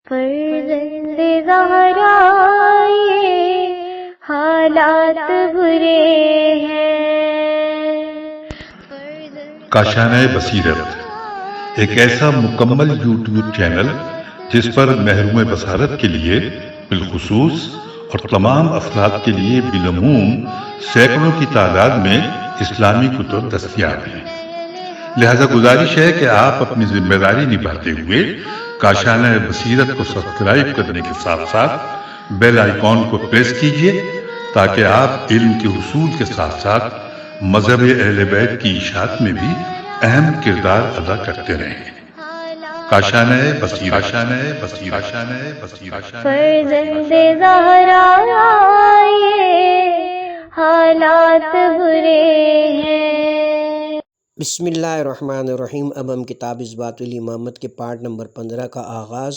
فرزند زہرا یہ حالات برے ہیں۔ کاشانہ بصیرت ایک ایسا مکمل یوٹیوب چینل جس پر محروم بصارت کے لیے بالخصوص اور تمام افراد کے لیے بالعموم سینکڑوں کی تعداد میں اسلامی کتب دستیاب ہیں۔ لہذا گزارش ہے کہ آپ اپنی ذمہ داری نبھاتے ہوئے کاشانہ بصیرت کو سبسکرائب کرنے کے ساتھ ساتھ بیل آئیکن کو پریس کیجیے تاکہ آپ علم کے حصول کے ساتھ ساتھ مذہب اہل بیت کی اشاعت میں بھی اہم کردار ادا کرتے رہیں۔ کاشانہ بصیرت۔ فرزند زہرا یہ حالات برے ہیں۔ بسم اللہ الرحمن الرحیم۔ اب ہم کتاب اثبات الامامت کے پارٹ نمبر 15 کا آغاز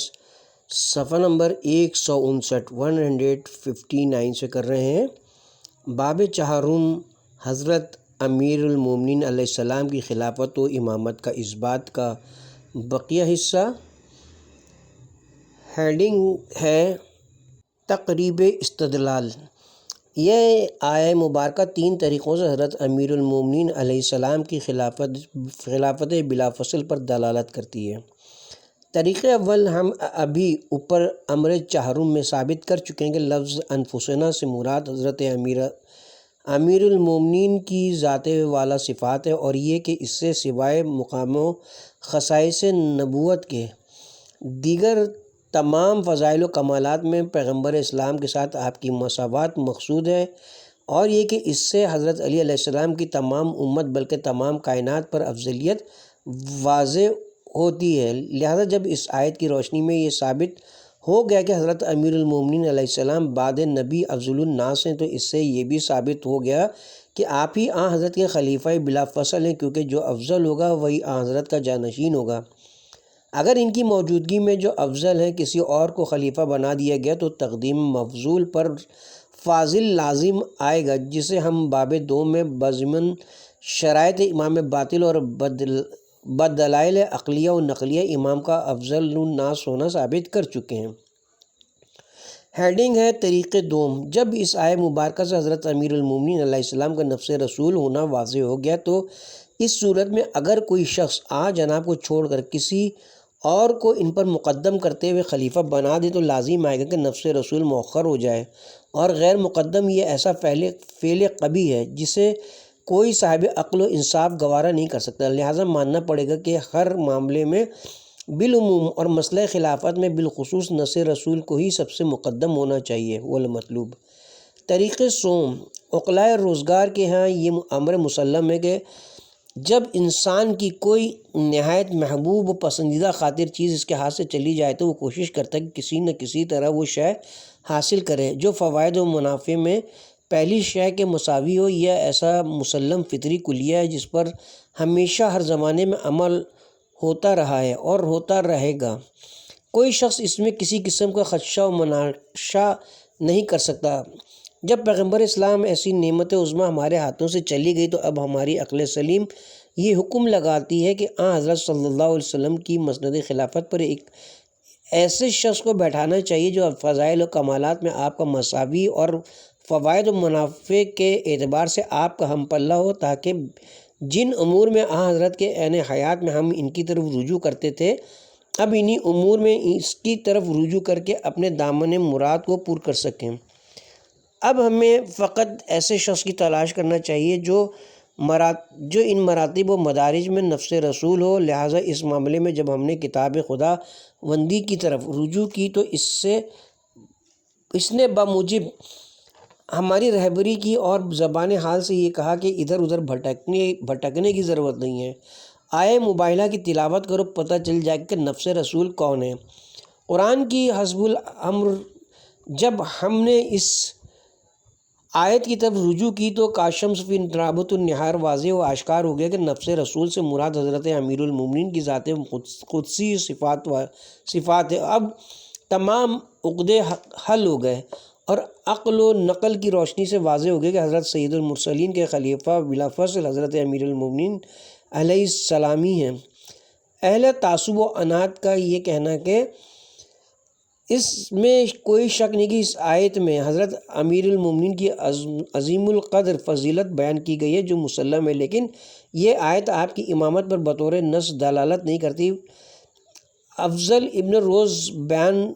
صفحہ نمبر 159 سے کر رہے ہیں۔ باب چہارم، حضرت امیر المومنین علیہ السلام کی خلافت و امامت کا اثبات کا بقیہ حصہ۔ ہیڈنگ ہے تقریب استدلال۔ یہ آیہ مبارکہ 3 طریقوں سے حضرت امیر المومنین علیہ السلام کی خلافت بلا فصل پر دلالت کرتی ہے۔ طریقہ اول ہم ابھی اوپر امر چہارم میں ثابت کر چکے ہیں کہ لفظ انفسنا سے مراد حضرت امیر المومنین کی ذات والا صفات ہے، اور یہ کہ اس سے سوائے مقام و خصائص نبوت کے دیگر تمام فضائل و کمالات میں پیغمبر اسلام کے ساتھ آپ کی مساوات مقصود ہے، اور یہ کہ اس سے حضرت علی علیہ السلام کی تمام امت بلکہ تمام کائنات پر افضلیت واضح ہوتی ہے۔ لہذا جب اس آیت کی روشنی میں یہ ثابت ہو گیا کہ حضرت امیر المومنین علیہ السلام بعد نبی افضل الناس ہیں، تو اس سے یہ بھی ثابت ہو گیا کہ آپ ہی آن حضرت کے خلیفہ بلا فصل ہیں، کیونکہ جو افضل ہوگا وہی آن حضرت کا جانشین ہوگا۔ اگر ان کی موجودگی میں جو افضل ہے کسی اور کو خلیفہ بنا دیا گیا تو تقدیم مفضول پر فاضل لازم آئے گا، جسے ہم باب 2 میں بضمن شرائط امام باطل اور بدلائل عقلیہ و نقلیہ امام کا افضل الناس ہونا ثابت کر چکے ہیں۔ ہیڈنگ ہے طریقے دوم۔ جب اس آیہ مبارکہ سے حضرت امیر المومنین علیہ السلام کا نفس رسول ہونا واضح ہو گیا، تو اس صورت میں اگر کوئی شخص جناب کو چھوڑ کر کسی اور کو ان پر مقدم کرتے ہوئے خلیفہ بنا دے تو لازم آئے گا کہ نفس رسول مؤخر ہو جائے، اور غیر مقدم یہ ایسا فعل قبیح ہے جسے کوئی صاحب عقل و انصاف گوارا نہیں کر سکتا۔ لہٰذا ماننا پڑے گا کہ ہر معاملے میں بالعموم اور مسئلہ خلافت میں بالخصوص نفس رسول کو ہی سب سے مقدم ہونا چاہیے، والمطلوب۔ طریقے سوم، عقلائے روزگار کے ہاں یہ امر مسلم ہے کہ جب انسان کی کوئی نہایت محبوب و پسندیدہ خاطر چیز اس کے ہاتھ سے چلی جائے تو وہ کوشش کرتا ہے کہ کسی نہ کسی طرح وہ شے حاصل کرے جو فوائد و منافع میں پہلی شے کے مساوی ہو۔ یہ ایسا مسلم فطری کلیہ ہے جس پر ہمیشہ ہر زمانے میں عمل ہوتا رہا ہے اور ہوتا رہے گا۔ کوئی شخص اس میں کسی قسم کا خدشہ و مناقشہ نہیں کر سکتا۔ جب پیغمبر اسلام ایسی نعمت عظمیٰ ہمارے ہاتھوں سے چلی گئی تو اب ہماری عقل سلیم یہ حکم لگاتی ہے کہ حضرت صلی اللہ علیہ وسلم کی مسند خلافت پر ایک ایسے شخص کو بیٹھانا چاہیے جو فضائل و کمالات میں آپ کا مساوی اور فوائد و منافع کے اعتبار سے آپ کا ہم پلہ ہو، تاکہ جن امور میں حضرت کے عین حیات میں ہم ان کی طرف رجوع کرتے تھے، اب انہی امور میں اس کی طرف رجوع کر کے اپنے دامن مراد کو پور کر سکیں۔ اب ہمیں فقط ایسے شخص کی تلاش کرنا چاہیے جو ان مراتب و مدارج میں نفس رسول ہو۔ لہٰذا اس معاملے میں جب ہم نے کتاب خدا وندی کی طرف رجوع کی تو اس نے بموجب ہماری رہبری کی اور زبان حال سے یہ کہا کہ ادھر ادھر بھٹکنے کی ضرورت نہیں ہے۔ آیہ مباہلہ کی تلاوت کرو، پتہ چل جائے کہ نفس رسول کون ہے۔ قرآن کی حسب الامر جب ہم نے اس آیت کی طرف رجوع کی تو کاشمس فی رابط النہار واضح و آشکار ہو گیا کہ نفس رسول سے مراد حضرت امیر المومنین کی ذات قدسی صفات ہے۔ اب تمام عقدے حل ہو گئے اور عقل و نقل کی روشنی سے واضح ہو گیا کہ حضرت سید المرسلین کے خلیفہ بلا فصل حضرت امیر المومنین علیہ السلامی ہیں۔ اہل تعصب و عناد کا یہ کہنا کہ اس میں کوئی شک نہیں کہ اس آیت میں حضرت امیر المومنین کی عظیم القدر فضیلت بیان کی گئی ہے جو مسلم ہے، لیکن یہ آیت آپ کی امامت پر بطور نص دلالت نہیں کرتی۔ افضل ابن روز بیان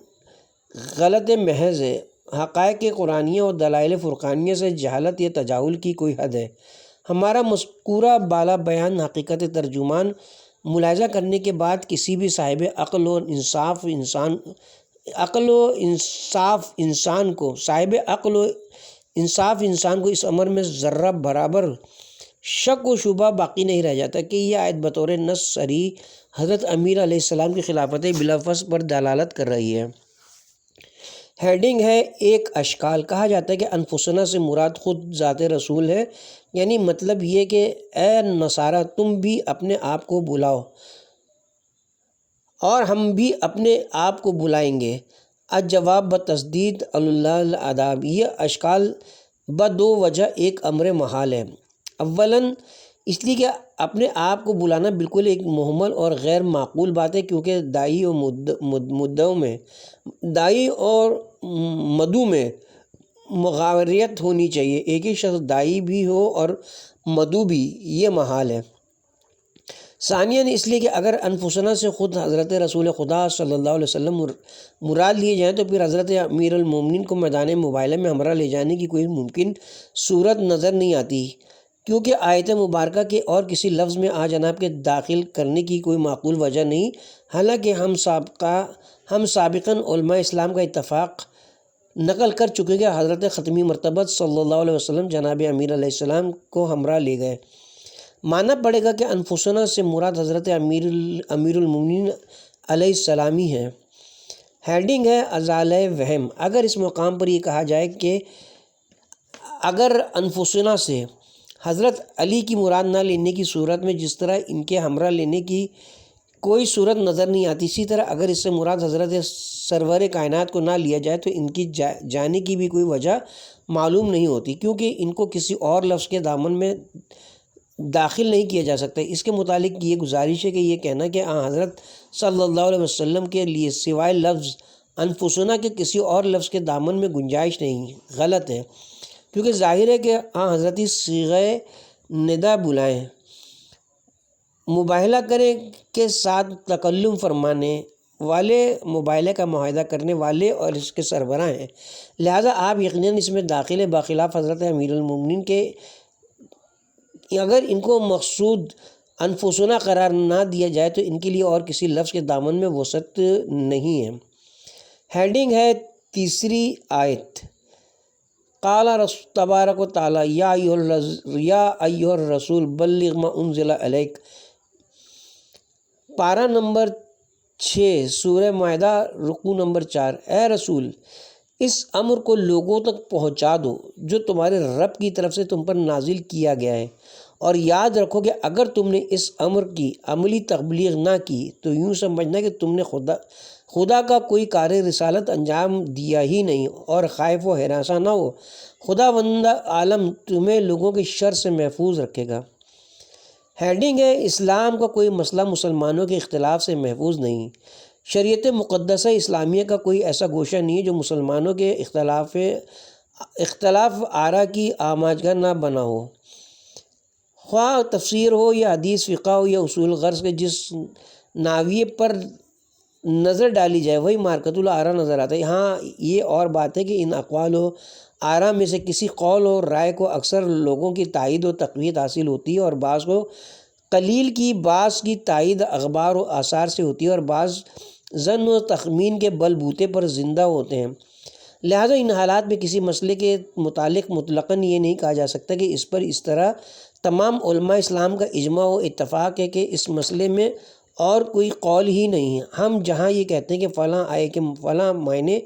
غلط محض ہے۔ حقائق قرآنیہ اور دلائل فرقانیہ سے جہالت یا تجاہل کی کوئی حد ہے۔ ہمارا مذکورہ بالا بیان حقیقت ترجمان ملاحظہ کرنے کے بعد کسی بھی صاحب عقل و انصاف انسان کو اس امر میں ذرہ برابر شک و شبہ باقی نہیں رہ جاتا کہ یہ آیت بطور نص صریح حضرت امیر علیہ السلام کی خلافت بلافظ پر دلالت کر رہی ہے۔ ہیڈنگ ہے ایک اشکال۔ کہا جاتا ہے کہ انفسنا سے مراد خود ذات رسول ہے، یعنی مطلب یہ کہ اے نصارہ تم بھی اپنے آپ کو بلاؤ اور ہم بھی اپنے آپ کو بلائیں گے۔ الجواب بتسدید اللہ الاداب۔ یہ اشکال بدو وجہ ایک امر محال ہے۔ اولاً اس لیے کہ اپنے آپ کو بلانا بالکل ایک محمل اور غیر معقول بات ہے، کیونکہ داعی اور مدعو میں مغایرت ہونی چاہیے۔ ایک ہی شخص داعی بھی ہو اور مدعو بھی، یہ محال ہے۔ ثانیاً اس لیے کہ اگر انفسنا سے خود حضرت رسول خدا صلی اللہ علیہ وسلم مراد لیے جائیں تو پھر حضرت امیر المومنین کو میدان مباہلہ میں ہمراہ لے جانے کی کوئی ممکن صورت نظر نہیں آتی، کیونکہ آیت مبارکہ کے اور کسی لفظ میں جناب کے داخل کرنے کی کوئی معقول وجہ نہیں۔ حالانکہ ہم سابقاً علماء اسلام کا اتفاق نقل کر چکے کہ حضرت ختمی مرتبہ صلی اللہ علیہ وسلم جناب امیر علیہ السلام کو ہمراہ لے گئے۔ ماننا پڑے گا کہ انفسنا سے مراد حضرت امیر المومنین علیہ السلام ہی ہے۔ ہیڈنگ ہے ازالہ وہم۔ اگر اس مقام پر یہ کہا جائے کہ اگر انفسنا سے حضرت علی کی مراد نہ لینے کی صورت میں جس طرح ان کے ہمراہ لینے کی کوئی صورت نظر نہیں آتی، اسی طرح اگر اس سے مراد حضرت سرور کائنات کو نہ لیا جائے تو ان کی جانے کی بھی کوئی وجہ معلوم نہیں ہوتی، کیونکہ ان کو کسی اور لفظ کے دامن میں داخل نہیں کیا جا سکتا۔ اس کے متعلق یہ گزارش ہے کہ یہ کہنا کہ حضرت صلی اللہ علیہ وسلم کے لیے سوائے لفظ انفسنا کے کسی اور لفظ کے دامن میں گنجائش نہیں، غلط ہے، کیونکہ ظاہر ہے کہ حضرت صیغہ ندا بلائیں، مباہلہ کریں کے ساتھ تکلم فرمانے والے، مباہلہ کا معاہدہ کرنے والے اور اس کے سربراہ ہیں، لہذا آپ یقیناً اس میں داخل ہے، باخلاف حضرت امیر المومنین کے اگر ان کو مقصود انفسنا قرار نہ دیا جائے تو ان کے لیے اور کسی لفظ کے دامن میں وسعت نہیں ہے۔ ہیڈنگ ہے تیسری آیت۔ قال تبارک و تعالی یا ایھا الرسول بلغ ما انزل الیک۔ پارہ نمبر 6 سورہ مائدہ رکوع نمبر 4۔ اے رسول اس امر کو لوگوں تک پہنچا دو جو تمہارے رب کی طرف سے تم پر نازل کیا گیا ہے، اور یاد رکھو کہ اگر تم نے اس امر کی عملی تبلیغ نہ کی تو یوں سمجھنا کہ تم نے خدا کا کوئی کار رسالت انجام دیا ہی نہیں، اور خائف و ہراساں نہ ہو، خداوند عالم تمہیں لوگوں کے شر سے محفوظ رکھے گا۔ ہیڈنگ ہے اسلام کا کوئی مسئلہ مسلمانوں کے اختلاف سے محفوظ نہیں۔ شریعت مقدسہ اسلامیہ کا کوئی ایسا گوشہ نہیں ہے جو مسلمانوں کے اختلاف آرا کی آماجگاہ نہ بنا ہو، خواہ تفسیر ہو یا حدیث فقہ ہو یا اصول غرض کے جس ناویے پر نظر ڈالی جائے وہی مارکت الآرا نظر آتا ہے۔ ہاں یہ اور بات ہے کہ ان اقوال و آرا میں سے کسی قول اور رائے کو اکثر لوگوں کی تائید و تقویت حاصل ہوتی ہے، اور بعض کو قلیل کی، بعض کی تائید اخبار و آثار سے ہوتی ہے، اور بعض ظن و تخمین کے بل بوتے پر زندہ ہوتے ہیں۔ لہٰذا ان حالات میں کسی مسئلے کے متعلق مطلقاً یہ نہیں کہا جا سکتا کہ اس طرح تمام علماء اسلام کا اجماع و اتفاق ہے کہ اس مسئلے میں اور کوئی قول ہی نہیں ہے۔ ہم جہاں یہ کہتے ہیں کہ فلاں آئے کہ فلاں معنی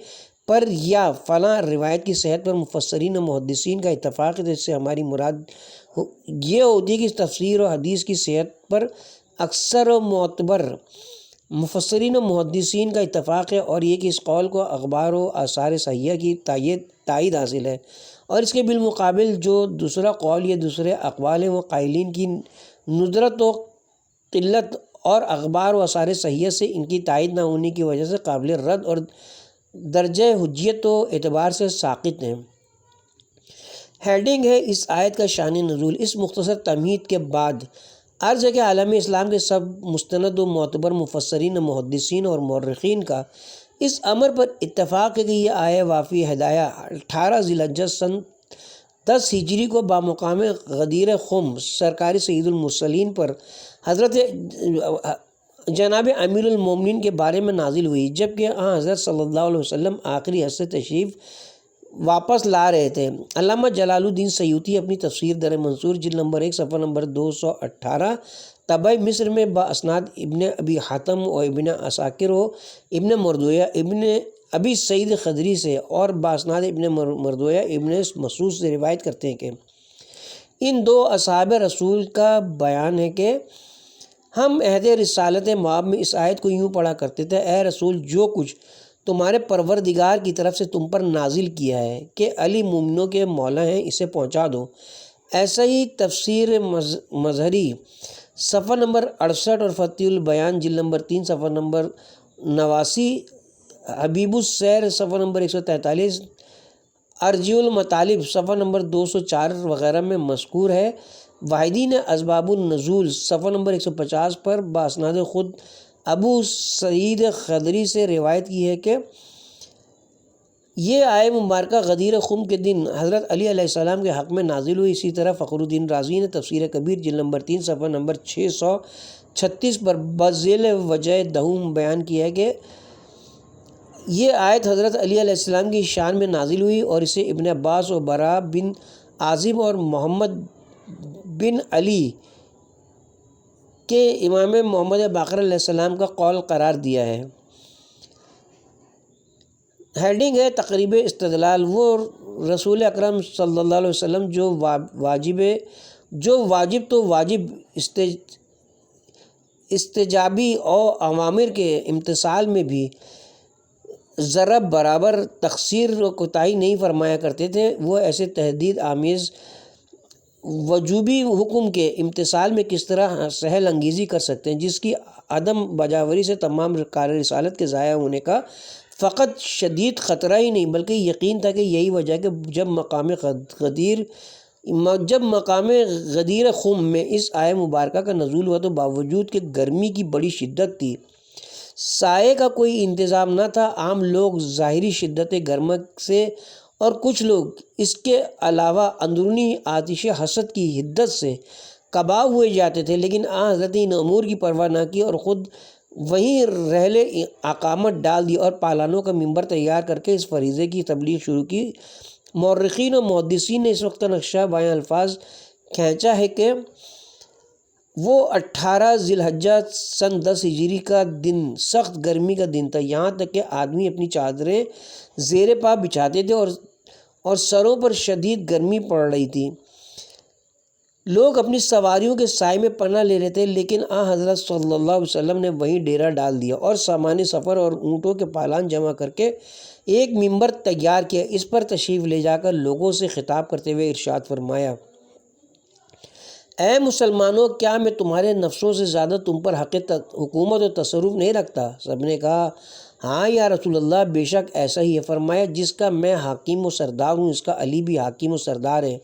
پر یا فلاں روایت کی صحت پر مفسرین و محدثین کا اتفاق ہے تو اس سے ہماری مراد یہ ہوتی ہے کہ تفسیر و حدیث کی صحت پر اکثر و معتبر مفسرین و محدثین کا اتفاق ہے، اور یہ کہ اس قول کو اخبار و آثار صحیحہ کی تائید حاصل ہے، اور اس کے بالمقابل جو دوسرا قول یا دوسرے اقوال ہیں وہ قائلین کی ندرت و قلت اور اخبار و آثار صحیحہ سے ان کی تائید نہ ہونے کی وجہ سے قابل رد اور درجہ حجیت و اعتبار سے ساقط ہیں۔ ہیڈنگ ہے اس آیت کا شان نزول۔ اس مختصر تمہید کے بعد عرض ہے کہ عالم اسلام کے سب مستند و معتبر مفسرین، محدثین اور مورخین کا اس امر پر اتفاق ہے کہ یہ آیہ وافی ہدایہ 18 ذی الحجہ سن 10 ہجری کو بامقام غدیر خم سرکاری سید المرسلین پر حضرت جناب امیر المومنین کے بارے میں نازل ہوئی، جبکہ حضرت صلی اللہ علیہ وسلم آخری حج سے تشریف واپس لا رہے تھے۔ علامہ جلال الدین سیوطی اپنی تفسیر در منصور جلد نمبر 1 صفحہ نمبر 218 طبع مصر میں باسناد ابن ابی حاتم و ابن عساکر و ابن مردویہ ابن ابی سعید خدری سے اور باسناد ابن مردویہ ابن مسعود سے روایت کرتے ہیں کہ ان دو اصحاب رسول کا بیان ہے کہ ہم عہد رسالت مآب میں اس آیت کو یوں پڑھا کرتے تھے: اے رسول، جو کچھ تمہارے پروردگار کی طرف سے تم پر نازل کیا ہے کہ علی مومنوں کے مولا ہیں، اسے پہنچا دو۔ ایسا ہی تفسیر مظہری صفحہ نمبر 68 اور فتح البیان جلد نمبر 3 صفحہ نمبر 89، حبیب السیر صفحہ نمبر 143، ارجی المطالب صفحہ نمبر 204 وغیرہ میں مذکور ہے۔ واحدی نے اسباب النزول صفحہ نمبر 150 پر باسناد خود ابو سعید خدری سے روایت کی ہے کہ یہ آیہ مبارکہ غدیر خم کے دن حضرت علی علیہ السلام کے حق میں نازل ہوئی۔ اسی طرح فخر الدین رازی نے تفسیر کبیر جلد نمبر 3 صفحہ نمبر 636 پر بذیل وجہ دہم بیان کیا ہے کہ یہ آیت حضرت علی علیہ السلام کی شان میں نازل ہوئی اور اسے ابن عباس و برا بن عازب اور محمد بن علی کہ امام محمد باقر علیہ السلام کا قول قرار دیا ہے۔ ہیڈنگ ہے تقریب استدلال۔ وہ رسول اکرم صلی اللہ علیہ وسلم جو واجب تو واجب استجابی اور اوامر کے امتثال میں بھی ذرا برابر تقصیر و کوتاہی نہیں فرمایا کرتے تھے۔ وہ ایسے تحدید آمیز وجوبی حکم کے امتثال میں کس طرح سہل انگیزی کر سکتے ہیں، جس کی عدم بجاوری سے تمام کار رسالت کے ضائع ہونے کا فقط شدید خطرہ ہی نہیں بلکہ یقین تھا کہ یہی وجہ ہے کہ جب مقام غدیر خم میں اس آیہ مبارکہ کا نزول ہوا تو باوجود کہ گرمی کی بڑی شدت تھی، سائے کا کوئی انتظام نہ تھا، عام لوگ ظاہری شدت گرمک سے اور کچھ لوگ اس کے علاوہ اندرونی آتش حسد کی حدت سے کباب ہوئے جاتے تھے، لیکن حضرت ان امور کی پرواہ نہ کی اور خود وہیں رحل اقامت ڈال دی اور پالانوں کا منبر تیار کر کے اس فریضے کی تبلیغ شروع کی۔ مورخین و محدثین نے اس وقت نقشہ بیان الفاظ کھینچا ہے کہ وہ 18 ذی الحجہ سن 10 ہجری کا دن سخت گرمی کا دن تھا، یہاں تک کہ آدمی اپنی چادریں زیر پا بچھاتے تھے اور سروں پر شدید گرمی پڑ رہی تھی۔ لوگ اپنی سواریوں کے سائے میں پناہ لے رہے تھے، لیکن حضرت صلی اللہ علیہ وسلم نے وہیں ڈیرا ڈال دیا اور سامان سفر اور اونٹوں کے پالان جمع کر کے ایک منبر تیار کیا۔ اس پر تشریف لے جا کر لوگوں سے خطاب کرتے ہوئے ارشاد فرمایا: اے مسلمانوں، کیا میں تمہارے نفسوں سے زیادہ تم پر حق حکومت و تصرف نہیں رکھتا؟ سب نے کہا: ہاں یا رسول اللہ، بے شک ایسا ہی ہے۔ فرمایا: جس کا میں حاکم و سردار ہوں، اس کا علی بھی حاکم و سردار ہے۔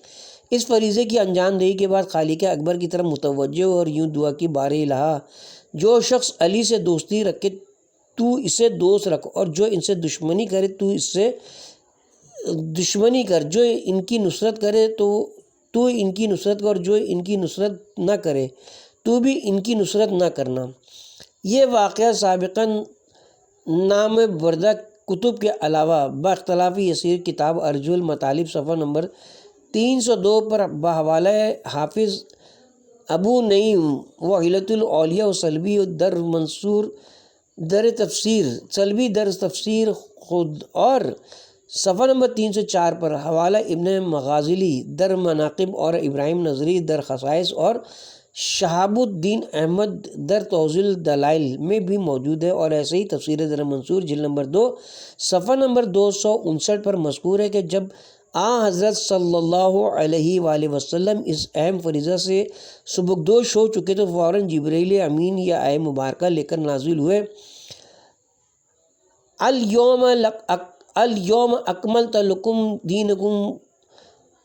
اس فریضے کی انجام دہی کے بعد خالق اکبر کی طرف متوجہ اور یوں دعا کی: بار الہ، جو شخص علی سے دوستی رکھے تو اسے دوست رکھ، اور جو ان سے دشمنی کرے تو اس سے دشمنی کر، جو ان کی نصرت کرے تو ان کی نصرت کر، اور جو ان کی نصرت نہ کرے تو بھی ان کی نصرت نہ کرنا۔ یہ واقعہ سابقاً نام بردہ کتب کے علاوہ باختلاف یسیر کتاب ارجی المطالب صفحہ نمبر 302 پر بحوالہ حافظ ابو نعیم وحیلۃ الاولیاء و سلبی در منصور در تفسیر سلبی در تفسیر خود اور صفحہ نمبر 304 پر حوالہ ابن مغازلی در مناقب اور ابراہیم نظری در خصائص اور شہاب الدین احمد در توضیح الدلائل میں بھی موجود ہے، اور ایسے ہی تفسیر در منصور جلد نمبر 2 صفحہ نمبر 259 پر مذکور ہے کہ جب حضرت صلی اللہ علیہ وآلہ وسلم اس اہم فریضہ سے سبکدوش ہو چکے تو فوراً جبرائیل امین یا آیہ مبارکہ لے کر نازل ہوئے۔ اليوم اکملت لکم دینکم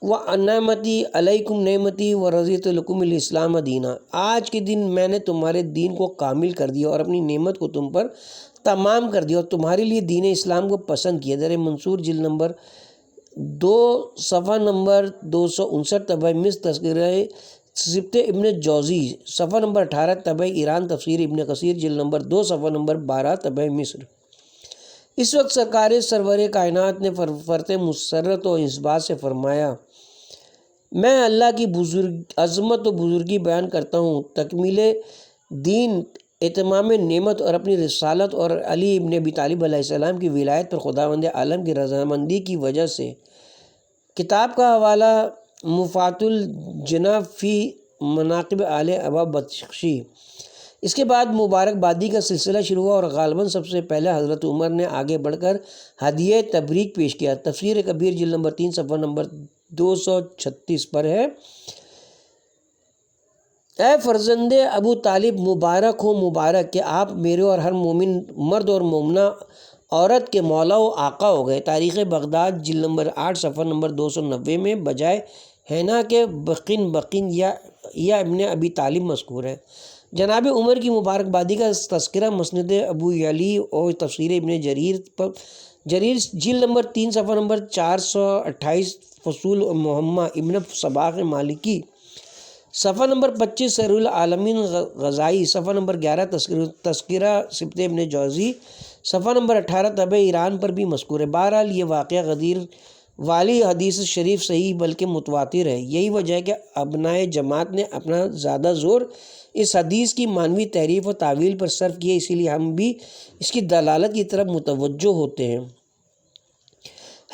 وانعمتی علیکم نعمتی ورضیت لکم الاسلام دینا، آج کے دن میں نے تمہارے دین کو کامل کر دیا اور اپنی نعمت کو تم پر تمام کر دیا اور تمہارے لیے دین اسلام کو پسند کیا۔ در منصور جلد نمبر 2 صفحہ نمبر 259 طبع مصر تذکرہ سبت ابن جوزی، صفحہ نمبر 18 طبع ایران تفسیر ابن کثیر جلد نمبر 2 صفحہ نمبر 12 طبع مصر۔ اس وقت سرور کائنات نے فرت مسرت و اس بات سے فرمایا، میں اللہ کی عظمت و بزرگی بیان کرتا ہوں، تکمیل دین، اتمام نعمت اور اپنی رسالت اور علی ابن ابی طالب علیہ السلام کی ولایت پر خداوند عالم کی رضامندی کی وجہ سے۔ کتاب کا حوالہ مفات الجناب فی مناقب آل ابا بخشی۔ اس کے بعد مبارک بادی کا سلسلہ شروع ہوا اور غالباً سب سے پہلے حضرت عمر نے آگے بڑھ کر ہدیہ تبریک پیش کیا۔ تفسیر کبیر جلد نمبر 3 صفحہ نمبر 236 پر ہے، اے فرزند ابو طالب، مبارک ہو مبارک کہ آپ میرے اور ہر مومن مرد اور مومنہ عورت کے مولا و آقا ہو گئے۔ تاریخ بغداد جلد نمبر 8 صفحہ نمبر 290 میں بجائے ہینا کے بقین یا ابن ابی طالب مذکور ہے۔ جناب عمر کی مبارک بادی کا تذکرہ مسند ابو یعلی اور تفسیر ابن جریر جلد نمبر 3 صفحہ نمبر 428 فصول محمہ ابن صباغ مالکی، صفحہ نمبر 25 سیر العالمین غزائی، صفحہ نمبر 11 تذکرہ سبت ابن جوزی، صفحہ نمبر 18 طبع ایران پر بھی مذکور ہے۔ بہرحال یہ واقعہ غدیر والی حدیث شریف صحیح بلکہ متواتر ہے۔ یہی وجہ ہے کہ ابنائے جماعت نے اپنا زیادہ زور اس حدیث کی معنوی تحریف و تعویل پر صرف کیا، اسی لیے ہم بھی اس کی دلالت کی طرف متوجہ ہوتے ہیں۔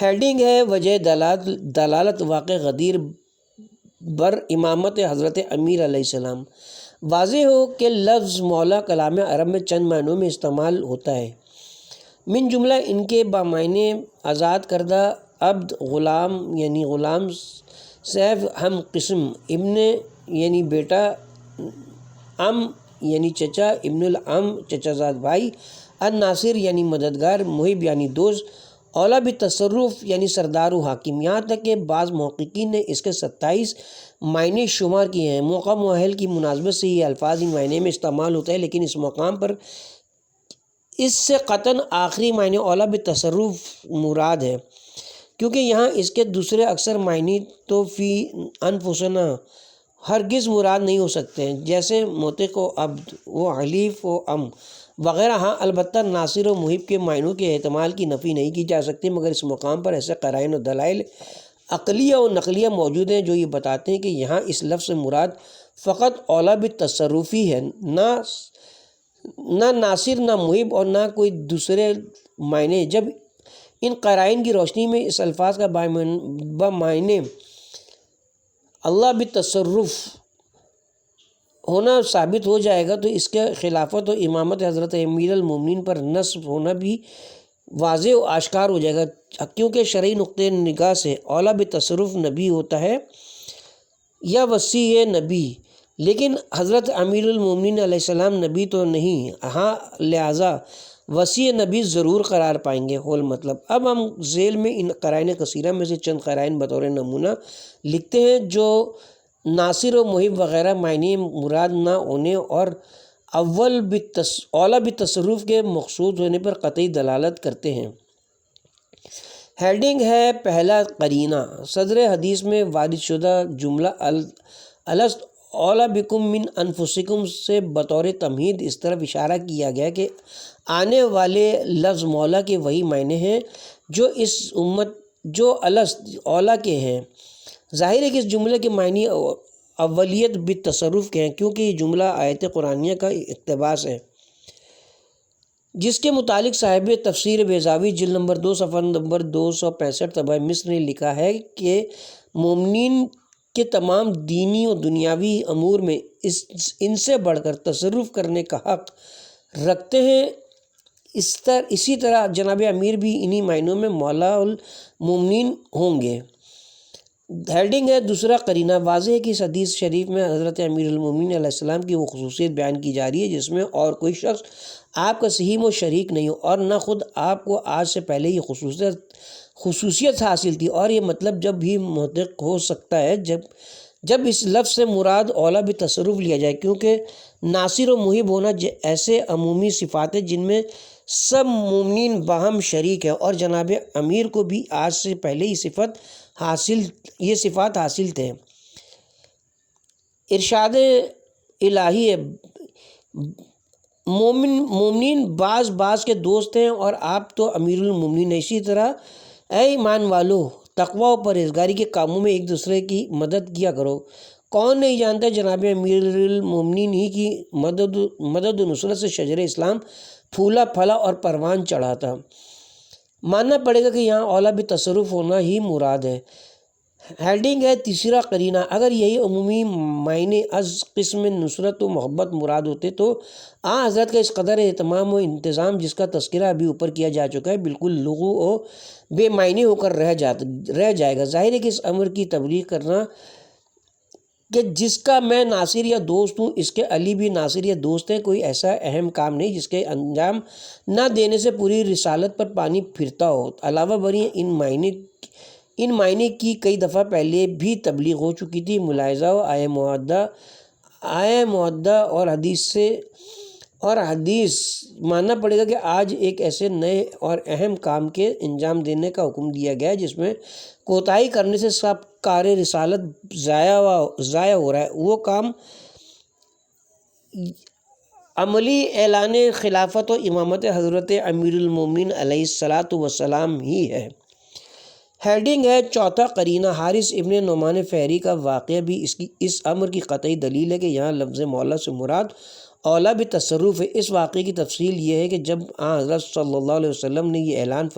ہیڈنگ ہے وجہ دلالت واقع غدیر بر امامت حضرت امیر علیہ السلام۔ واضح ہو کہ لفظ مولا کلام عرب میں چند معنوں میں استعمال ہوتا ہے، من جملہ ان کے بامعنی آزاد کردہ، عبد، غلام یعنی غلام، سیف ہم قسم، ابن یعنی بیٹا، ام یعنی چچا، ابن العم چچا زاد بھائی، الناصر یعنی مددگار، محب یعنی دوست، اولا بالتصرف یعنی سردار و حاکم۔ یہاں تک کہ بعض محققین نے اس کے 27 معنی شمار کیے ہیں۔ موقع مؤہل کی مناسبت سے یہ الفاظ ان معنی میں استعمال ہوتا ہے، لیکن اس مقام پر اس سے قطعاً آخری معنی اولا بالتصرف مراد ہے، کیونکہ یہاں اس کے دوسرے اکثر معنی تو فی انفسنا ہرگز مراد نہیں ہو سکتے ہیں، جیسے موتق و عبد و حلیف و ام وغیرہ۔ ہاں البتہ ناصر و محب کے معنوں کے احتمال کی نفی نہیں کی جا سکتی، مگر اس مقام پر ایسے قرائن و دلائل عقلیہ و نقلیہ موجود ہیں جو یہ بتاتے ہیں کہ یہاں اس لفظ سے مراد فقط اولا بالتصرفی ہے، نہ ناصر، نہ محب اور نہ کوئی دوسرے معنی۔ جب ان قرائن کی روشنی میں اس الفاظ کا بمعنی اللہ بالتصرف ہونا ثابت ہو جائے گا تو اس کے خلافت و امامت حضرت امیر المومنین پر نصب ہونا بھی واضح و آشکار ہو جائے گا، کیونکہ شرعی نقطۂ نگاہ سے اولا بالتصرف نبی ہوتا ہے یا وصی نبی، لیکن حضرت امیر المومنین علیہ السلام نبی تو نہیں، ہاں لہٰذا وصی نبی ضرور قرار پائیں گے۔ ہول مطلب اب ہم ذیل میں ان قرائن کثیرہ میں سے چند قرائن بطور نمونہ لکھتے ہیں جو ناصر و محب وغیرہ معنی مراد نہ ہونے اور اولا بالتصرف کے مقصود ہونے پر قطعی دلالت کرتے ہیں۔ ہیڈنگ ہے پہلا قرینہ۔ صدر حدیث میں وارد شدہ جملہ الست اولا بکم من انفسکم سے بطور تمہید اس طرف اشارہ کیا گیا کہ آنے والے لفظ مولا کے وہی معنی ہیں جو اس امت جو الست اولا کے ہیں۔ ظاہر ہے کہ اس جملے کے معنی اولیت بالتصرف کے ہیں، کیونکہ یہ جملہ آیت قرآنیہ کا اقتباس ہے، جس کے متعلق صاحب تفسیر بیضاوی جلد نمبر 2 صفحہ نمبر 265 طبع مصر نے لکھا ہے کہ مومنین کے تمام دینی و دنیاوی امور میں ان سے بڑھ کر تصرف کرنے کا حق رکھتے ہیں۔ اسی طرح جناب امیر بھی انہی معنوں میں مولا المومنین ہوں گے۔ ہیڈنگ ہے دوسرا قرینہ۔ واضح ہے کہ اس حدیث شریف میں حضرت امیر المومنین علیہ السلام کی وہ خصوصیت بیان کی جا رہی ہے جس میں اور کوئی شخص آپ کا سہیم و شریک نہیں ہو، اور نہ خود آپ کو آج سے پہلے یہ خصوصیت حاصل تھی، اور یہ مطلب جب بھی محقق ہو سکتا ہے جب اس لفظ سے مراد اولا بتصرف لیا جائے، کیونکہ ناصر و محب ہونا ایسے عمومی صفات ہیں جن میں سب مومنین باہم شریک ہے، اور جناب امیر کو بھی آج سے پہلے یہ صفات حاصل تھے۔ ارشاد الہی ہے، مومنین بعض کے دوست ہیں اور آپ تو امیر المومنین ہیں۔ اسی طرح اے ایمان والو، تقوی و پرہیزگاری کے کاموں میں ایک دوسرے کی مدد کیا کرو۔ کون نہیں جانتا جناب امیر المومنین ہی کی مدد و نصرت سے شجر اسلام پھولا پھلا اور پروان چڑھا تھا۔ ماننا پڑے گا کہ یہاں اولا بتصرف ہونا ہی مراد ہے۔ ہیڈنگ ہے تیسرا قرینہ۔ اگر یہی عمومی معنی از قسم نصرت و محبت مراد ہوتے تو حضرت کا اس قدر اہتمام و انتظام جس کا تذکرہ ابھی اوپر کیا جا چکا ہے بالکل لغو و بے معنی ہو کر رہ جائے گا۔ ظاہر ہے کہ اس امر کی تبلیغ کرنا کہ جس کا میں ناصر یا دوست ہوں، اس کے علی بھی ناصر یا دوست ہیں، کوئی ایسا اہم کام نہیں جس کے انجام نہ دینے سے پوری رسالت پر پانی پھرتا ہو۔ علاوہ بری ان معنی کی کئی دفعہ پہلے بھی تبلیغ ہو چکی تھی۔ ملاحظہ و آئے معدہ اور حدیث ماننا پڑے گا کہ آج ایک ایسے نئے اور اہم کام کے انجام دینے کا حکم دیا گیا ہے جس میں کوتاہی کرنے سے سب کار رسالت ضائع ہو رہا ہے۔ وہ کام عملی اعلان خلافت و امامت حضرت امیر المومنین علیہ السلام ہی ہے۔ ہیڈنگ ہے چوتھا قرینہ۔ حارث ابن نعمان فہری کا واقعہ بھی اس امر کی قطعی دلیل ہے کہ یہاں لفظ مولا سے مراد اولا بتصرف ہے۔ اس واقعے کی تفصیل یہ ہے کہ جب حضرت صلی اللہ علیہ وسلم نے یہ اعلان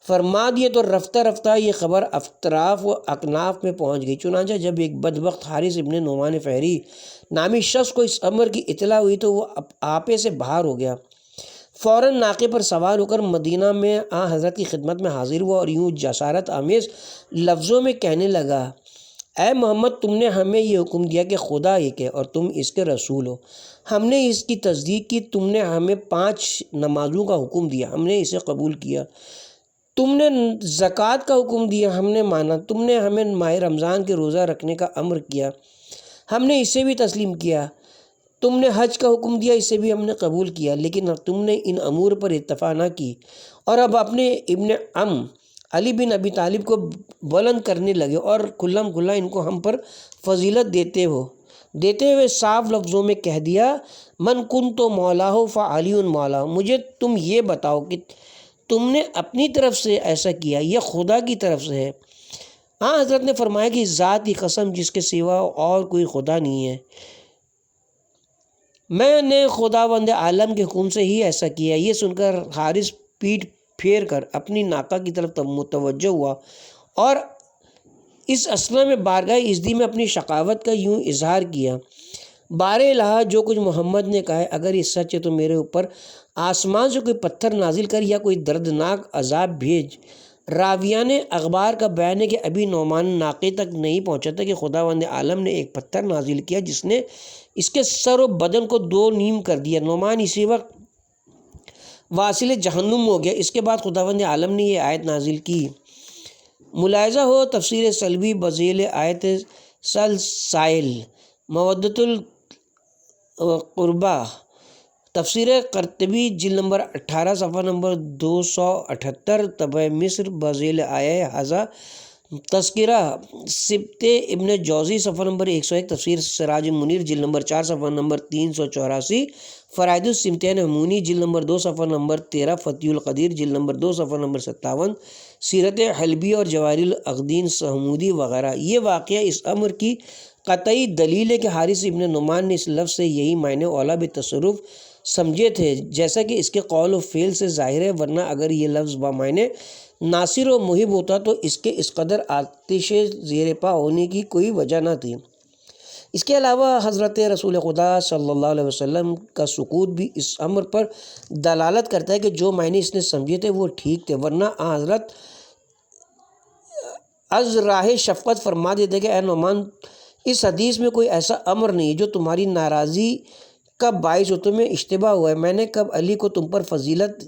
فرما دیے تو رفتہ رفتہ یہ خبر اطراف و اکناف میں پہنچ گئی۔ چنانچہ جب ایک بدبخت حارث ابن نعمان فہری نامی شخص کو اس امر کی اطلاع ہوئی تو وہ آپے سے باہر ہو گیا، فوراً ناقے پر سوار ہو کر مدینہ میں حضرت کی خدمت میں حاضر ہوا اور یوں جسارت آمیز لفظوں میں کہنے لگا، اے محمد، تم نے ہمیں یہ حکم دیا کہ خدا ایک ہے اور تم اس کے رسول ہو۔ ہم نے اس کی تصدیق کی۔ تم نے ہمیں 5 نمازوں کا حکم دیا، ہم نے اسے قبول کیا۔ تم نے زکوٰۃ کا حکم دیا، ہم نے مانا۔ تم نے ہمیں ماہ رمضان کے روزہ رکھنے کا امر کیا، ہم نے اسے بھی تسلیم کیا۔ تم نے حج کا حکم دیا، اسے بھی ہم نے قبول کیا، لیکن تم نے ان امور پر اتفاق نہ کی اور اب اپنے ابن عم علی بن ابی طالب کو بلند کرنے لگے اور کھلم کھلا ان کو ہم پر فضیلت دیتے ہوئے صاف لفظوں میں کہہ دیا، من کنت مولا فعلی مولا۔ مجھے تم یہ بتاؤ کہ تم نے اپنی طرف سے ایسا کیا یا خدا کی طرف سے ہے؟ حضرت نے فرمایا کہ ذات کی قسم جس کے سوا اور کوئی خدا نہیں ہے، میں نے خداوند عالم کے حکم سے ہی ایسا کیا۔ یہ سن کر حارث پیٹھ پھیر کر اپنی ناقہ کی طرف متوجہ ہوا اور اس اثنا میں بارگاہ ازدی میں اپنی شقاوت کا یوں اظہار کیا، بار الہ جو کچھ محمد نے کہا ہے اگر یہ سچ ہے تو میرے اوپر آسمان سے کوئی پتھر نازل کر یا کوئی دردناک عذاب بھیج۔ راویان اخبار کا بیان ہے کہ ابھی نعمان ناقے تک نہیں پہنچا تھا کہ خداوند عالم نے ایک پتھر نازل کیا جس نے اس کے سر و بدن کو 2 نیم کر دیا۔ نعمان اسی وقت واصل جہنم ہو گیا۔ اس کے بعد خداوند عالم نے یہ آیت نازل کی۔ ملاحظہ ہو تفسیر سلبی بذیل آیت سائل مودۃ القربہ، تفسیر قرطبی جلد نمبر 18 صفحہ نمبر 278، طبع مصر بذیل آیہ ھذا، تذکرہ سبط ابن جوزی صفحہ نمبر 101، تفسیر سراج منیر جلد نمبر 4 صفحہ نمبر 384، فرائد السمتین حمونی جلد نمبر 2 صفحہ نمبر 13، فتح القدیر جلد نمبر 2 صفحہ نمبر 57، سیرت حلبی اور جواہر الاقدین سہمودی وغیرہ۔ یہ واقعہ اس امر کی قطعی دلیل ہے کہ حارث ابن نعمان نے اس لفظ سے یہی معنی اولا بتصرف سمجھے تھے جیسا کہ اس کے قول و فعل سے ظاہر ہے، ورنہ اگر یہ لفظ بمعنی ناصر و محب ہوتا تو اس کے اس قدر آتش زیر پا ہونے کی کوئی وجہ نہ تھی۔ اس کے علاوہ حضرت رسول خدا صلی اللہ علیہ وسلم کا سکوت بھی اس امر پر دلالت کرتا ہے کہ جو معنی اس نے سمجھے تھے وہ ٹھیک تھے، ورنہ حضرت از راہ شفقت فرما دیتے کہ اے نعمان، اس حدیث میں کوئی ایسا امر نہیں جو تمہاری ناراضی کب باعث تمہیں اشتباہ ہوا ہے، میں نے کب علی کو تم پر فضیلت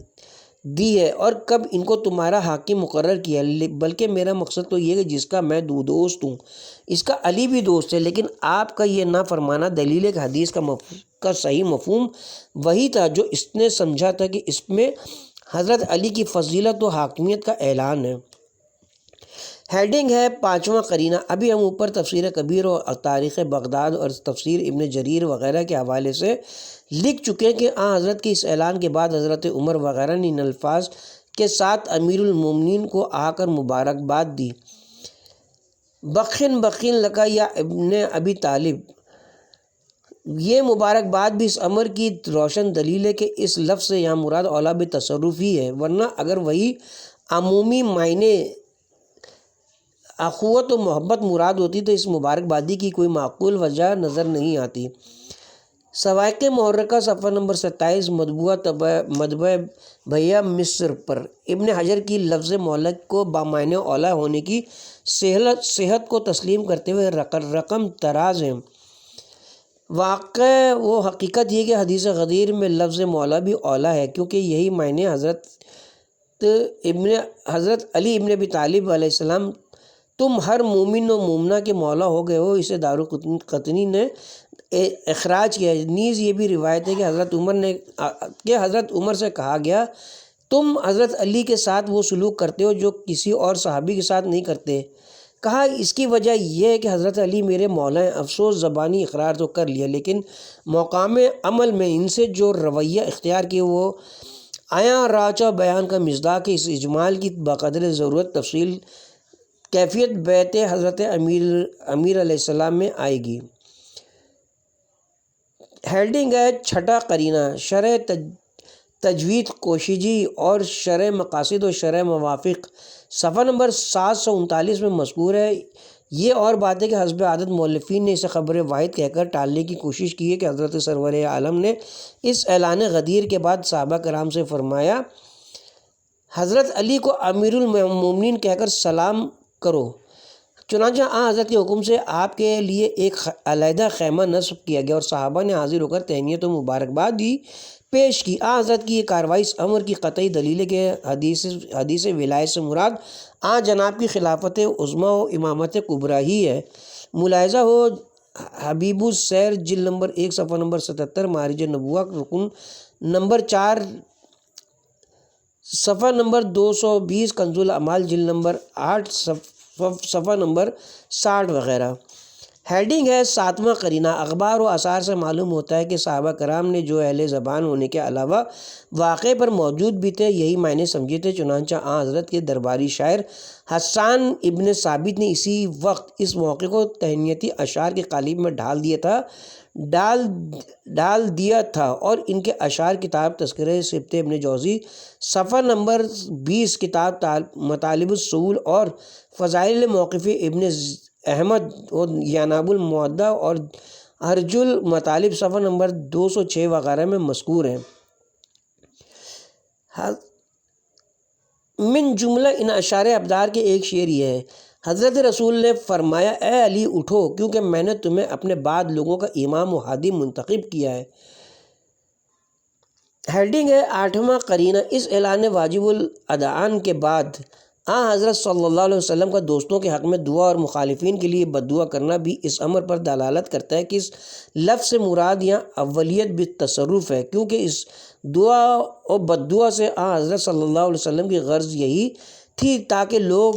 دی ہے اور کب ان کو تمہارا حاکم مقرر کیا ہے، بلکہ میرا مقصد تو یہ ہے کہ جس کا میں دوست ہوں اس کا علی بھی دوست ہے۔ لیکن آپ کا یہ نہ فرمانا دلیل ہے کہ حدیث کا صحیح مفہوم وہی تھا جو اس نے سمجھا تھا کہ اس میں حضرت علی کی فضیلت و حاکمیت کا اعلان ہے۔ ہیڈنگ ہے 5واں قرینہ۔ ابھی ہم اوپر تفسیر کبیر اور تاریخ بغداد اور تفسیر ابن جریر وغیرہ کے حوالے سے لکھ چکے ہیں کہ حضرت کے اس اعلان کے بعد حضرت عمر وغیرہ نے ان الفاظ کے ساتھ امیر المومنین کو آ کر مبارکباد دی، بخن لکا یا ابن ابی طالب۔ یہ مبارکباد بھی اس امر کی روشن دلیل ہے کہ اس لفظ سے یہاں مراد اولا بتصرف ہی ہے، ورنہ اگر وہی عمومی معنی اخوت و محبت مراد ہوتی تو اس مبارکبادی کی کوئی معقول وجہ نظر نہیں آتی۔ سوائق محرکہ صفحہ نمبر 27 مطبوعہ بھیا مصر پر ابن حجر کی لفظ مولد کو بامعنی اولا ہونے کی صحت کو تسلیم کرتے ہوئے رقم تراز ہیں۔ واقع وہ حقیقت یہ کہ حدیث غدیر میں لفظ مولا بھی اولا ہے، کیونکہ یہی معنی حضرت علی ابن ابی طالب علیہ السلام تم ہر مومن و مومنہ کے مولا ہو گئے ہو، اسے دارقطنی نے اخراج کیا ہے۔ نیز یہ بھی روایت ہے کہ حضرت عمر سے کہا گیا تم حضرت علی کے ساتھ وہ سلوک کرتے ہو جو کسی اور صحابی کے ساتھ نہیں کرتے۔ کہا اس کی وجہ یہ ہے کہ حضرت علی میرے مولا ہیں، افسوس زبانی اقرار تو کر لیا لیکن مقام عمل میں ان سے جو رویہ اختیار کیے وہ آیا راچہ بیان کا مصداق ہے۔ اس اجمال کی بقدر ضرورت تفصیل کیفیت بیعت حضرت امیر علیہ السلام میں آئے گی۔ ہیڈنگ ہے 6واں قرینہ، شرح تجوید کوشیجی اور شرح مقاصد و شرح موافق صفحہ نمبر 739 میں مذکور ہے۔ یہ اور بات ہے کہ حسب عادت مؤلفین نے اسے خبر واحد کہہ کر ٹالنے کی کوشش کی ہے کہ حضرت سرور عالم نے اس اعلان غدیر کے بعد صحابہ کرام سے فرمایا حضرت علی کو امیر المومنین کہہ کر سلام کرو، چنانچہ حضرت کے حکم سے آپ کے لیے ایک علیحدہ خیمہ نصب کیا گیا اور صحابہ نے حاضر ہو کر تہنیت و مبارکباد بھی پیش کی۔ حضرت کی یہ کارروائی اس امر کی قطعی دلیل ہے کہ حدیث ولایت سے مراد جناب کی خلافت عظمیٰ و امامت کبریٰ ہی ہے۔ ملاحظہ ہو حبیب السیر جلد نمبر 1 صفحہ نمبر 77، معارج نبوہ رکن نمبر 4 صفحہ نمبر 220، کنز الاعمال جلد نمبر 8 صفحہ نمبر 60 وغیرہ۔ ہیڈنگ ہے 7واں قرینہ، اخبار و آثار سے معلوم ہوتا ہے کہ صحابہ کرام نے جو اہل زبان ہونے کے علاوہ واقعے پر موجود بھی تھے یہی معنی سمجھے تھے، چنانچہ حضرت کے درباری شاعر حسان ابن ثابت نے اسی وقت اس موقع کو تہنیتی اشعار کے قالب میں ڈال دیا تھا اور ان کے اشعار کتاب تذکرہ سبط ابن جوزی صفحہ نمبر 20، کتاب مطالب الصول اور فضائل موقف ابن احمد اور یناب المعدہ اور ارج المطالب صفحہ نمبر 206 وغیرہ میں مذکور ہیں۔ من جملہ ان اشعار ابدار کے ایک شعر یہ ہے، حضرت رسول نے فرمایا اے علی اٹھو کیونکہ میں نے تمہیں اپنے بعد لوگوں کا امام و ہادی منتخب کیا ہے۔ ہیڈنگ ہے 8واں قرینہ، اس اعلان واجب الادعان کے بعد حضرت صلی اللہ علیہ وسلم کا دوستوں کے حق میں دعا اور مخالفین کے لیے بددعا کرنا بھی اس امر پر دلالت کرتا ہے کہ اس لفظ سے مراد یہاں اولیت بالتصرف ہے، کیونکہ اس دعا اور بددعا سے حضرت صلی اللہ علیہ وسلم کی غرض یہی تھی تاکہ لوگ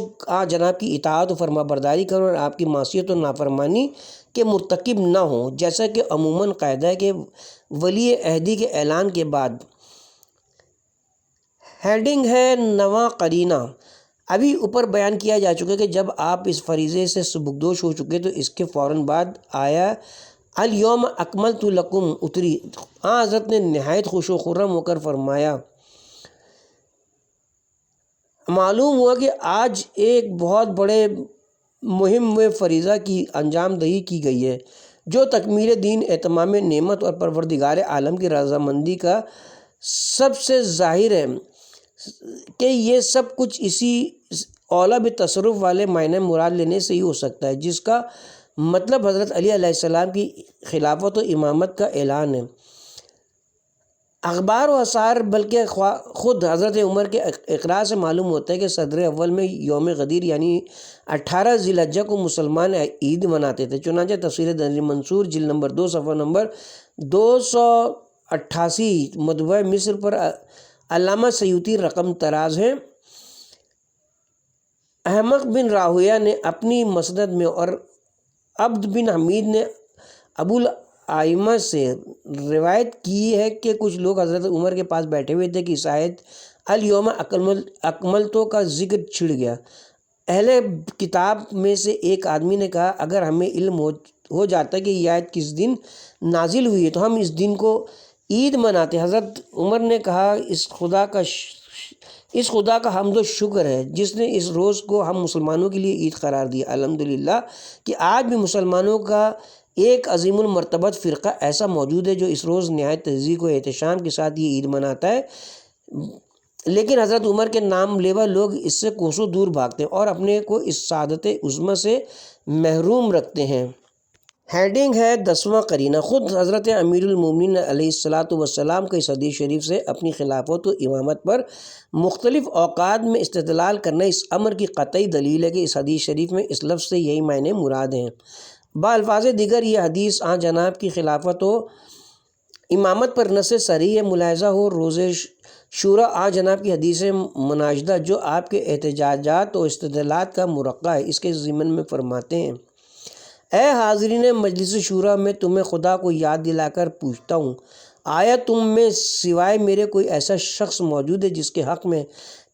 جناب کی اطاعت و فرما برداری کریں اور آپ کی معصیت و نافرمانی کے مرتکب نہ ہوں، جیسا کہ عموماً قاعدہ ہے کہ ولی عہدی کے اعلان کے بعد۔ ہیڈنگ ہے 9واں قرینہ، ابھی اوپر بیان کیا جا چکا ہے کہ جب آپ اس فریضے سے سبکدوش ہو چکے تو اس کے فوراً بعد آیا الیوم اکملت لکم اتری۔ حضرت نے نہایت خوش و خرم ہو کر فرمایا معلوم ہوا کہ آج ایک بہت بڑے مہم و فریضہ کی انجام دہی کی گئی ہے جو تکمیل دین، اتمام نعمت اور پروردگار عالم کی رضامندی کا سب سے ظاہر ہے کہ یہ سب کچھ اسی اولا بتصرف والے معنی مراد لینے سے ہی ہو سکتا ہے جس کا مطلب حضرت علی علیہ السلام کی خلافت و امامت کا اعلان ہے۔ اخبار و آثار بلکہ خود حضرت عمر کے اقرار سے معلوم ہوتا ہے کہ صدر اول میں یوم غدیر یعنی 18 ذی الحجہ کو مسلمان عید مناتے تھے۔ چنانچہ تفسیر در منصور جلد نمبر 2 صفحہ نمبر 288 مطبوعہ مصر پر علامہ سیوطی رقم طراز ہیں۔ احمق بن راہویہ نے اپنی مسند میں اور عبد بن حمید نے ابو الائمہ سے روایت کی ہے کہ کچھ لوگ حضرت عمر کے پاس بیٹھے ہوئے تھے کہ اس آیت الیوم اکملتو کا ذکر چھڑ گیا۔ اہل کتاب میں سے ایک آدمی نے کہا اگر ہمیں علم ہو جاتا کہ یہ آیت کس دن نازل ہوئی ہے تو ہم اس دن کو عید مناتے۔ حضرت عمر نے کہا اس خدا کا حمد و شکر ہے جس نے اس روز کو ہم مسلمانوں کے لیے عید قرار دیا۔ الحمدللہ کہ آج بھی مسلمانوں کا ایک عظیم المرتبت فرقہ ایسا موجود ہے جو اس روز نہایت تہذیب و احتشام کے ساتھ یہ عید مناتا ہے، لیکن حضرت عمر کے نام لیوا لوگ اس سے کوسوں دور بھاگتے ہیں اور اپنے کو اس سعادت عظمی سے محروم رکھتے ہیں۔ ہیڈنگ ہے 10واں قرینہ۔ خود حضرت امیر المومنین علیہ السلام کا اس حدیث شریف سے اپنی خلافت و امامت پر مختلف اوقات میں استدلال کرنا اس امر کی قطعی دلیل ہے کہ اس حدیث شریف میں اس لفظ سے یہی معنی مراد ہیں۔ بالفاظ دیگر یہ حدیث آن جناب کی خلافت و امامت پر نص صریح ہے۔ ملاحظہ ہو روز شورا آن جناب کی حدیث مناشدہ جو آپ کے احتجاجات و استدلالات کا مرقع ہے، اس کے ضمن میں فرماتے ہیں اے حاضرین مجلس شورا میں تمہیں خدا کو یاد دلا کر پوچھتا ہوں آیا تم میں سوائے میرے کوئی ایسا شخص موجود ہے جس کے حق میں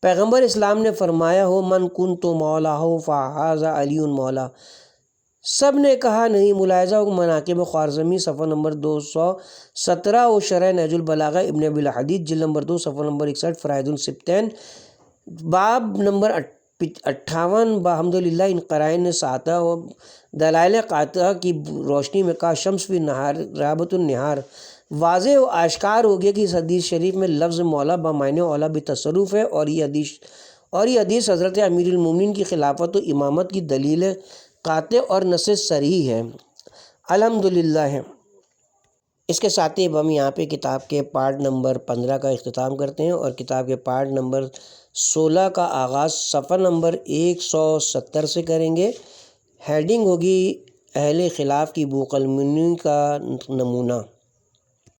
پیغمبر اسلام نے فرمایا ہو من کنت مولا ہو فہذا علی مولا؟ سب نے کہا نہیں۔ ملاحظہ ہو مناقب خوارزمی صفحہ نمبر 217 و شرح نہج البلاغہ ابن ابی الحدید جلد نمبر 2 صفحہ نمبر 61 فرائض السبتین باب نمبر 58 بحمدللہ ان قرائن ساتہ و دلائل قاطعہ کی روشنی میں کہا شمس فی نہار رابط النہار۔ واضح و آشکار ہو گیا کہ اس حدیث شریف میں لفظ مولا بمعنی اولا بتصرف ہے اور یہ حدیث حضرت امیر المومنین کی خلافت و امامت کی دلیل قاطع اور نص صریح ہے۔ الحمدللہ ہے۔ اس کے ساتھ ہی اب ہم یہاں پہ کتاب کے پارٹ نمبر 15 کا اختتام کرتے ہیں اور کتاب کے پارٹ نمبر 16 کا آغاز صفحہ نمبر 170 سے کریں گے۔ ہیڈنگ ہوگی اہل خلاف کی بوقلمنی کا نمونہ۔